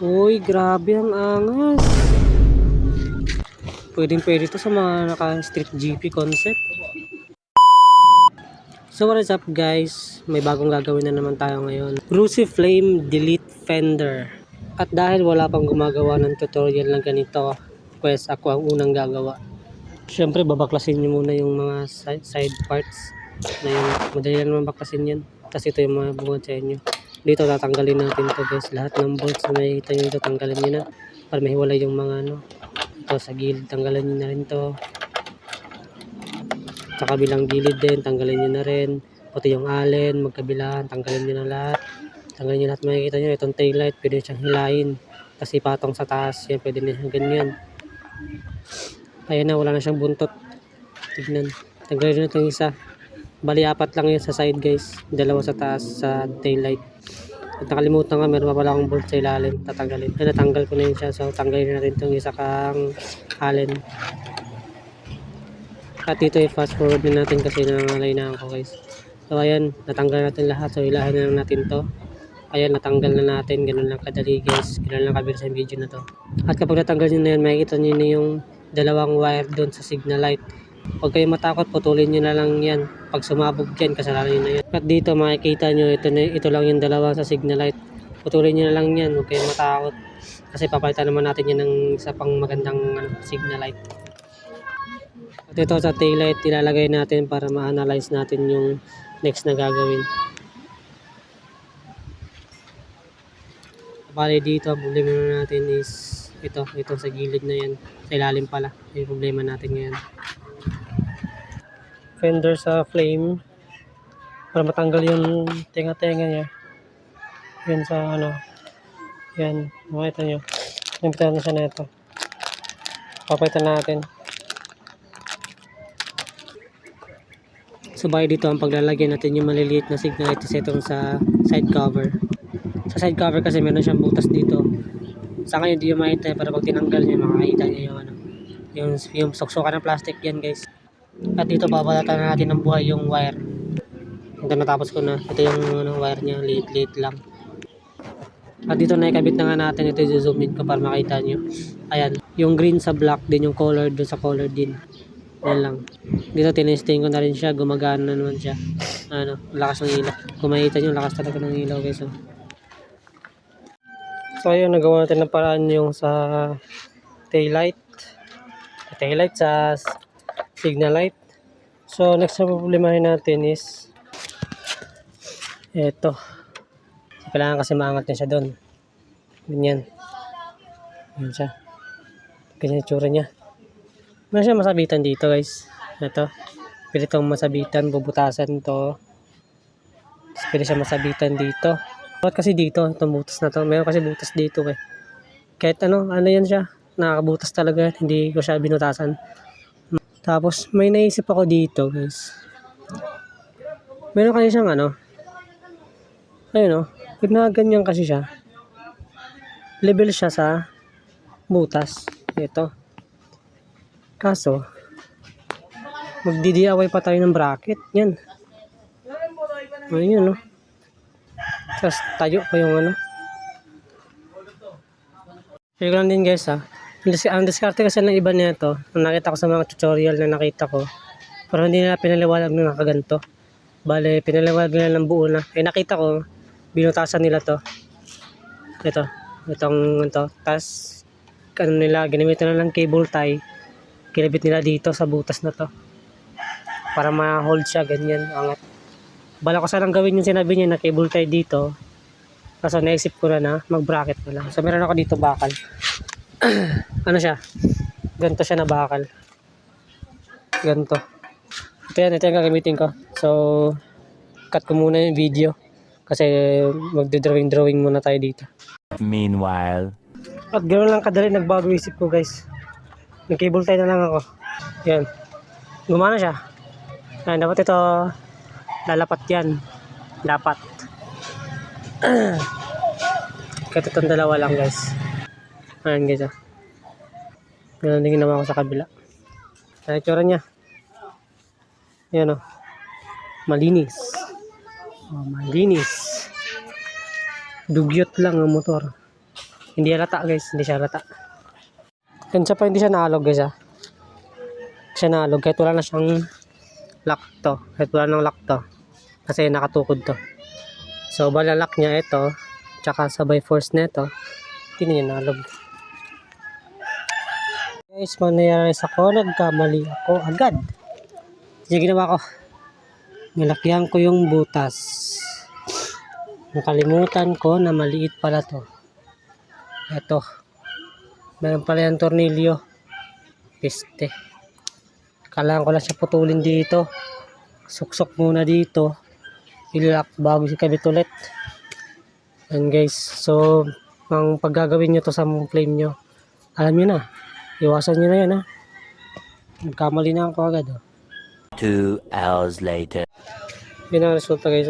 Uy, grabe ang angas. Pwedeng-pwede to sa mga naka-street GP concept. So what is up guys? May bagong gagawin na naman tayo ngayon. Cruciflame Delete Fender. At dahil wala pang gumagawa ng tutorial na ganito, pues ako ang unang gagawa. Siyempre babaklasin nyo muna yung mga side parts na yun. Madali lang naman baklasin yan. Tapos ito yung mga bungad sa inyo. Dito tatanggalin natin to guys. Lahat ng bolts na makikita nyo dito tanggalin nyo na. Para mahiwalay yung mga ano. Ito sa gilid tanggalin nyo na rin to. Sa kabilang gilid din tanggalin nyo na rin. Pati yung allen magkabilaan tanggalin nyo na lahat. Tanggalin nyo lahat makikita nyo. Itong taillight pwede siyang hilain. Kasi ipatong sa taas yan. Pwede na siyang ganyan. Ayan na, wala na siyang buntot. Tignan. Tanggalin na itong isa. Bali, 4 lang yun sa side guys. 2 sa taas sa taillight. At nakalimutan ka, meron pa pala akong bolt sa ilalim. Tatanggalin. Ay, natanggal ko na yun siya. So, tanggalin na rin itong isa kang allen. At dito i-fast forward na natin kasi nangangalay na ako guys. So, ayan. Natanggal natin lahat. So, ilahin na lang natin to. Ayan, natanggal na natin. Ganun lang kadali guys. Ganun lang kabilis ang video na to. At kapag natanggal nyo na yan, makikita nyo na yung dalawang wire doon sa signal light. Huwag kayong matakot, putulin nyo na lang yan. Pag sumabog yan, kasalanan nyo na yan. At dito makikita nyo, ito lang yung dalawa sa signal light. Putulin nyo na lang yan, huwag kayong matakot. Kasi papalitan naman natin yan ng isa pang magandang signal light. At ito sa tail light, ilalagay natin para ma-analyze natin yung next na gagawin. Bali dito, ang problema natin is ito sa gilid na yan. Sa ilalim pala, yung problema natin ngayon. Fender sa flame para matanggal yung tenga-tenga niya. Yan sa ano. Yan, makita nyo. Nimpitan na siya na ito. Papalitan natin. So bali dito ang paglalagay natin yung maliliit na signal light is itong sa side cover. Sa side cover kasi meron siyang butas dito. Sa ngayon hindi yung makita para pag tinanggal nyo makakita nyo yung ano. Yung suksukan ng plastic yan guys. At dito babalatan na natin ng buhay yung wire. Ito natapos ko na. Ito yung ano, wire niya, liit lang. At dito na ikabit na nga natin. Ito i-zoom in ko para makita nyo. Ayan, yung green sa black din yung color doon sa color din. Yan lang. Dito tinesting ko na rin siya. Gumagana na naman siya. Ano, lakas ng ilaw. Kung makita nyo, lakas talaga ng ilaw guys. So ayun, nagawa natin ng paraan yung sa taillight. Taillight sa signal light. So next na problemahin natin is eto. Kailangan kasi maangat niya siya doon. Ganyan. Ganyan siya. Ganyan yung tsura niya. Meron siya masabitan dito guys. Ito. Pwede itong masabitan. Bubutasan to. Pwede siya masabitan dito. Bakit kasi dito? Itong butas na to. Meron kasi butas dito eh. Kahit ano yan siya. Nakakabutas talaga. Hindi ko siya binutasan. Tapos may naisip ako dito guys. Meron kasi siyang ano. Ayun o. Pag nakaganyan kasi siya. Level siya sa butas. Ito. Kaso magdi-DIY pa tayo ng bracket. Yan. Ayun o. Tapos tayo pa yung ano. Kaya ko lang din guys ha. Ang diskarte kasi ng iba nito, nakita ko sa mga tutorial na nakita ko, pero hindi nila pinaliwanag na nakaganto. Bale, pinaliwanag nila ng buo na. Nakita ko, binutasan nila to. Itong ito. Tapos, ano nila, ginamitan na ng cable tie. Kinabit nila dito sa butas na to. Para ma-hold siya, ganyan, angat. Bala ko sanang gawin yung sinabi niya na cable tie dito. Kaso naisip ko na mag-bracket na lang. So, meron ako dito bakal. Ano siya? Ganito siya na bakal. Ganito. Ito yung gagamitin ko. So, cut ko muna yung video. Kasi magde-drawing muna tayo dito. Meanwhile. At ganoon lang kadali nagbago isip ko guys. Nag-cable tie na lang ako. Yan. Gumana siya. Ayan, dapat ito lalapat yan. Dapat. Kahit itong dalawa lang guys. Ayan guys. Ganun din ginawa ko sa kabila. Ayan itsura niya. Ayan o. Malinis. Malinis. Dugyot lang ang motor. Hindi halata guys, hindi siya halata. Kansa pa hindi siya naalog guys Siya naalog kahit wala na siyang lock to. Kahit wala nang lock to. Kasi nakatukod to. So balalak niya ito. Tsaka sabay force nito. Hindi niya naalog. Guys, manayari ako. Nagkamali ako agad. Sige, ginawa ko. Nilakyan ko yung butas. Nakalimutan ko na maliit pala to. Ito. Meron pala yung tornilyo. Piste. Kailangan ko lang siya putulin dito. Suksok muna dito. Ilak bago si kabit ulit. And guys, so ang paggagawin nyo to sa flame nyo, alam nyo na. Iwasan nyo na yan Nagkamali na ako agad 2 hours later. Yun ang resulta guys